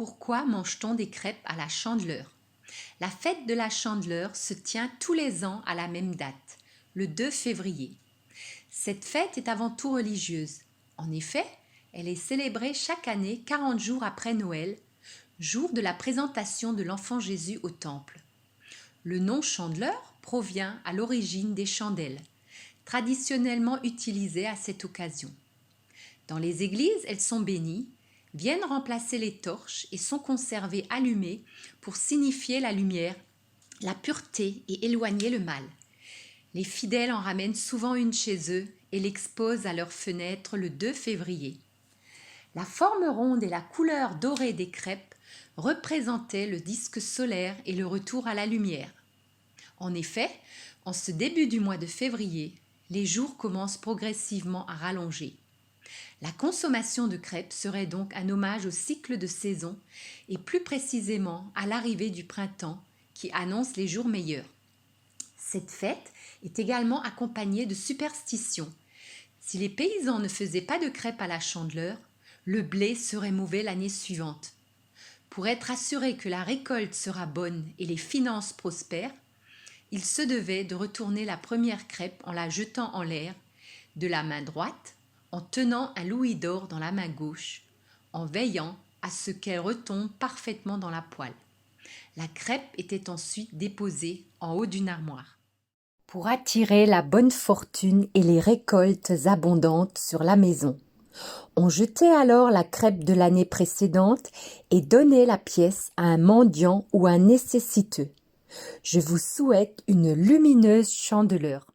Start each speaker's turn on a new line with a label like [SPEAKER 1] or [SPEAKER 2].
[SPEAKER 1] Pourquoi mange-t-on des crêpes à la Chandeleur? La fête de la Chandeleur se tient tous les ans à la même date, le 2 février. Cette fête est avant tout religieuse. En effet, elle est célébrée chaque année 40 jours après Noël, jour de la présentation de l'enfant Jésus au temple. Le nom Chandeleur provient à l'origine des chandelles, traditionnellement utilisées à cette occasion. Dans les églises, elles sont bénies, viennent remplacer les torches et sont conservées allumées pour signifier la lumière, la pureté et éloigner le mal. Les fidèles en ramènent souvent une chez eux et l'exposent à leurs fenêtres le 2 février. La forme ronde et la couleur dorée des crêpes représentaient le disque solaire et le retour à la lumière. En effet, en ce début du mois de février, les jours commencent progressivement à rallonger. La consommation de crêpes serait donc un hommage au cycle de saison et plus précisément à l'arrivée du printemps qui annonce les jours meilleurs. Cette fête est également accompagnée de superstitions. Si les paysans ne faisaient pas de crêpes à la Chandeleur, le blé serait mauvais l'année suivante. Pour être assuré que la récolte sera bonne et les finances prospères, il se devait de retourner la première crêpe en la jetant en l'air, de la main droite, en tenant un louis d'or dans la main gauche, en veillant à ce qu'elle retombe parfaitement dans la poêle. La crêpe était ensuite déposée en haut d'une armoire. Pour attirer la bonne fortune et les récoltes abondantes sur la maison. On jetait alors la crêpe de l'année précédente et donnait la pièce à un mendiant ou un nécessiteux. Je vous souhaite une lumineuse Chandeleur.